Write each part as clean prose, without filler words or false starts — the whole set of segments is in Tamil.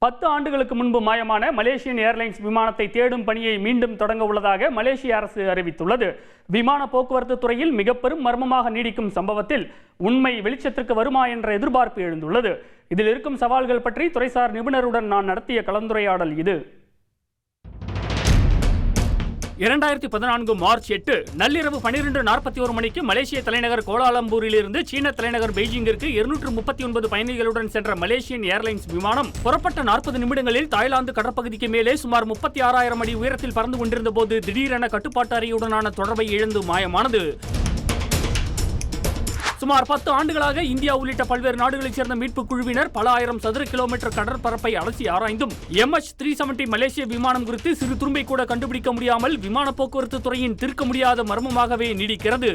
10 ஆண்டுகளுக்கு முன்பு மாயமான மலேசியன் ஏர்லைன்ஸ் விமானத்தை தேடும் பணியை மீண்டும் தொடங்க உள்ளதாக மலேசிய அரசு அறிவித்துள்ளது. விமான போக்குவரத்து துறையில் மிக பெரும் மர்மமாக நீடிக்கும் சம்பவத்தில் உண்மை வெளிச்சத்திற்கு வருமா என்ற எதிர்பார்ப்பு எழுந்துள்ளது. இதில் இருக்கும் சவால்கள் பற்றி துறைசார் நிபுணருடன் நான் நடத்திய கலந்துரையாடல் இது. 2014 மார்ச் 8 நள்ளிரவு 12:41 மணிக்கு மலேசிய தலைநகர் கோலாலம்பூரிலிருந்து சீன தலைநகர் பெய்ஜிங்கிற்கு 239 பயணிகளுடன் சென்ற மலேசியன் ஏர்லைன்ஸ் விமானம் புறப்பட்ட 40 நிமிடங்களில் தாய்லாந்து கடற்பகுதிக்கு மேலே சுமார் 36,000 அடி உயரத்தில் பறந்து கொண்டிருந்த போது திடீரென கட்டுப்பாட்டு அறையுடனான தொடர்பை இழந்து மாயமானது. சுமார் 10 ஆண்டுகளாக இந்தியா உள்ளிட்ட பல்வேறு நாடுகளைச் சேர்ந்த மீட்பு குழுவினர் பல ஆயிரம் சதுர கிலோமீட்டர் கடற்பரப்பை அலசி ஆராய்ந்தும் MH370 மலேசிய விமானம் குறித்து சிறு துரும்பை கூட கண்டுபிடிக்க முடியாமல் விமான போக்குவரத்து துறையின் தீர்க்க முடியாத மர்மமாகவே நீடிக்கிறது.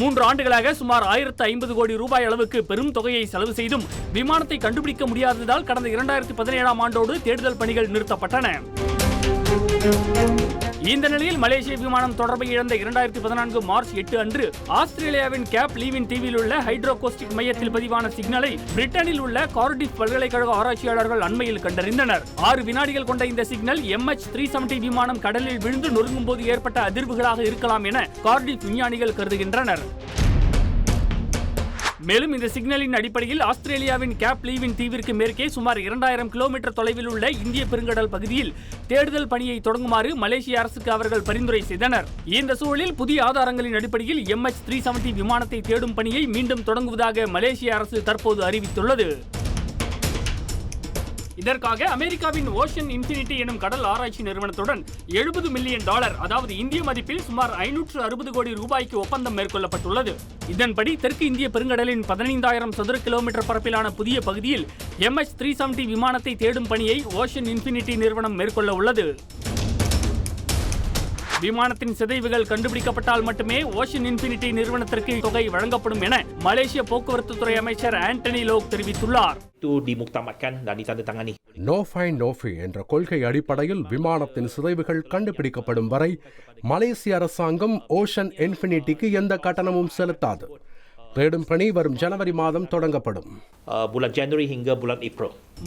3 ஆண்டுகளாக சுமார் 1050 கோடி ரூபாய் அளவுக்கு பெரும் தொகையை செலவு செய்தும் விமானத்தை கண்டுபிடிக்க முடியாததால் கடந்த 2017ஆம் ஆண்டோடு தேடுதல் பணிகள் நிறுத்தப்பட்டன. இந்த நிலையில் மலேசிய விமானம் தொடர்பை இழந்த 2014 மார்ச் 8 அன்று ஆஸ்திரேலியாவின் கேப் லீவின் தீவில் உள்ள ஹைட்ரோகோஸ்டிக் மையத்தில் பதிவான சிக்னலை பிரிட்டனில் உள்ள கார்டிஃப் பல்கலைக்கழக ஆராய்ச்சியாளர்கள் அண்மையில் கண்டறிந்தனர். 6 வினாடிகள் கொண்ட இந்த சிக்னல் MH370 விமானம் கடலில் விழுந்து நொறுங்கும் போது ஏற்பட்ட அதிர்வுகளாக இருக்கலாம் என கார்டிஃப் விஞ்ஞானிகள் கருதுகின்றனர். மேலும் இந்த சிக்னலின் அடிப்படையில் ஆஸ்திரேலியாவின் கேப் லீவின் தீவிற்கு மேற்கே சுமார் 2000 கிலோமீட்டர் தொலைவில் உள்ள இந்திய பெருங்கடல் பகுதியில் தேடுதல் பணியை தொடங்குமாறு மலேசிய அரசுக்கு அவர்கள் பரிந்துரை செய்தனர். இந்த சூழலில் புதிய ஆதாரங்களின் அடிப்படையில் MH370 விமானத்தை தேடும் பணியை மீண்டும் தொடங்குவதாக மலேசிய அரசு தற்போது அறிவித்துள்ளது. இதற்காக அமெரிக்காவின் ஓஷன் இன்ஃபினிட்டி எனும் கடல் ஆராய்ச்சி நிறுவனத்துடன் $70 மில்லியன் அதாவது இந்திய மதிப்பில் சுமார் 560 கோடி ரூபாய்க்கு ஒப்பந்தம் மேற்கொள்ளப்பட்டுள்ளது. இதன்படி தெற்கு இந்திய பெருங்கடலின் 15,000 சதுர கிலோமீட்டர் பரப்பிலான புதிய பகுதியில் MH370 விமானத்தை தேடும் பணியை ஓஷன் இன்ஃபினிட்டி நிறுவனம் மேற்கொள்ள உள்ளது. விமானத்தின் சிதைவுகள் கண்டுபிடிக்கப்பட்டால் மட்டுமே ஓஷன் இன்ஃபினிட்டி நிறுவனத்திற்கு தொகை வழங்கப்படும் என மலேசிய போக்குவரத்து துறை அமைச்சர் ஆண்டனி லோக் தெரிவித்துள்ளார். நோ ஃபைன் நோ ஃபீ என்ற கொள்கை அடிப்படையில் விமானத்தின் சிதைவுகள் கண்டுபிடிக்கப்படும் வரை மலேசிய அரசாங்கம் ஓஷன் இன்ஃபினிட்டிக்கு எந்த கட்டணமும் செலுத்தாது. தேடும் பணி வரும் ஜனவரி மாதம் தொடங்கப்படும்.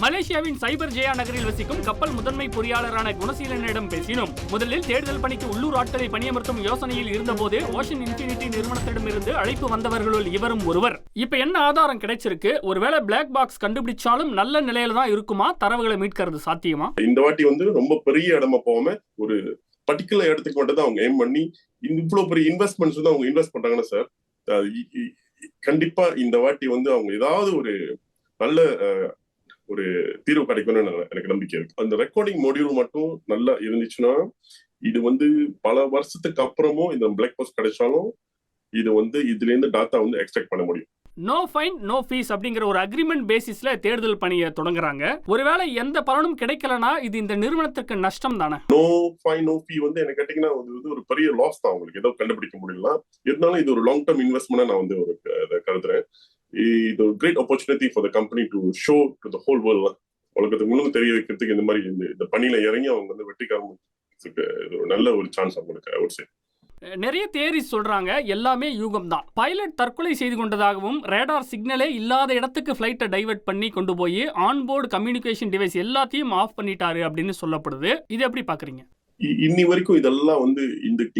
மலேசியாவின் சைபர் ஜெயா நகரில் வசிக்கும் கப்பல் முதன்மை பொறியாளரான குணசீலனிடம் பேசினோம். முதலில் தேடுதல் பணிக்கு உள்ளூர் ஆட்களை பணியமர்த்தும் யோசனையில் இருந்தபோது ஓஷன் இன்ஃபினிட்டி நிறுவனத்திடமிருந்து அழைப்பு வந்தவர்களுள் இவரும் ஒருவர். இப்ப என்ன ஆதாரம் கிடைச்சிருக்கு? ஒருவேளை பிளாக் பாக்ஸ் கண்டுபிடிச்சாலும் நல்ல நிலையில தான் இருக்குமா? தரவுகளை மீட்கிறது சாத்தியமா? இந்த வாட்டி ரொம்ப பெரிய இடமா போகாம ஒரு பர்டிகுலர் இடத்துக்கு மட்டும் தான் அவங்க எய்ம் பண்ணி இவ்வளவு பெரிய இன்வெஸ்ட்மெண்ட்ஸ் வந்து அவங்க இன்வெஸ்ட் பண்றாங்கன்னா சார், கண்டிப்பா இந்த வாட்டி அவங்க ஏதாவது ஒரு நல்ல ஒரு தீர்வு கிடைக்கும்னு எனக்கு நம்பிக்கை இருக்கு. அந்த ரெக்கார்டிங் மொடியூல் மட்டும் நல்லா இருந்துச்சுன்னா இது பல வருஷத்துக்கு அப்புறமும் இந்த பிளாக் பாக்ஸ் கிடைச்சாலும் இதுல இருந்து டாட்டா எக்ஸ்ட்ராக்ட் பண்ண முடியும். நோ ஃபைன் நோ ஃபீஸ் அப்படிங்கிற ஒரு அக்ரிமெண்ட் பேசிஸ்ல தேடுதல் பணியை தொடங்குறாங்க. ஒருவேளை எந்த பலனும் கிடைக்கலனா இது இந்த நிறுவனத்துக்கு நஷ்டம் தானே? நோ ஃபைன் நோ ஃபீ என்ன கேட்டீங்கன்னா ஒரு பெரிய லாஸ் தான். உங்களுக்கு ஏதோ கண்டுபிடிக்க முடியல, இருந்தாலும் இது ஒரு லாங் டர்ம் இன்வெஸ்ட்மெண்ட் நான் ஒரு கருதுறேன். இது ஒரு great opportunity for the company to show to the whole world. உலகத்துக்கு முழுக்க தெரிய வைக்கிறதுக்கு இந்த மாதிரி இந்த பணியில இறங்கி அவங்க வெற்றிக்காரங்களுக்கு ஒரு நல்ல ஒரு சான்ஸ் அவங்களுக்கு I would say. நிறைய தியரி சொல்றாங்க எல்லாமே யூகம் தான். பைலட் தற்கொலை செய்து கொண்டதாகவும் ரேடார் சிக்னலே இல்லாத இடத்துக்கு ஃபிளைட்டை டைவர்ட் பண்ணி கொண்டு போய் ஆன்போர்டு கம்யூனிகேஷன் டிவைஸ் எல்லாத்தையும் ஆஃப் பண்ணிட்டாரு அப்படின்னு சொல்லப்படுது. இது எப்படி பாக்குறீங்க? இன்னி வரைக்கும் இதெல்லாம்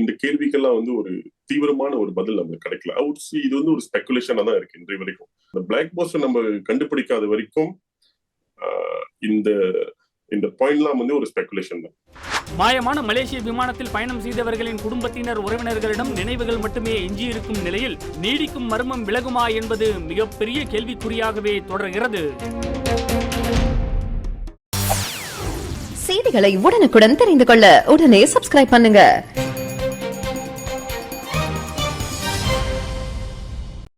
இந்த கேள்விக்கெல்லாம் ஒரு தீவிரமான ஒரு பதில் நமக்கு கிடைக்கல. I would say இது ஒரு ஸ்பெகுலேஷனா தான் இருக்கு இன்றைய வரைக்கும். இந்த பிளாக் பாக்ஸ் நம்ம கண்டுபிடிக்காத வரைக்கும் இந்த பாயிண்ட்லாம் ஒரு ஸ்பெகுலேஷன் தான். மாயமான மலேசிய விமானத்தில் பயணம் செய்தவர்களின் குடும்பத்தினர் உறவினர்களிடம் நினைவுகள் மட்டுமே எஞ்சியிருக்கும் நிலையில் நீடிக்கும் மர்மம் விலகுமா என்பது மிகப்பெரிய கேள்விக்குறியாகவே தொடர்கிறது. செய்திகளை உடனுக்குடன் தெரிந்து கொள்ள உடனே சப்ஸ்கிரைப் பண்ணுங்க.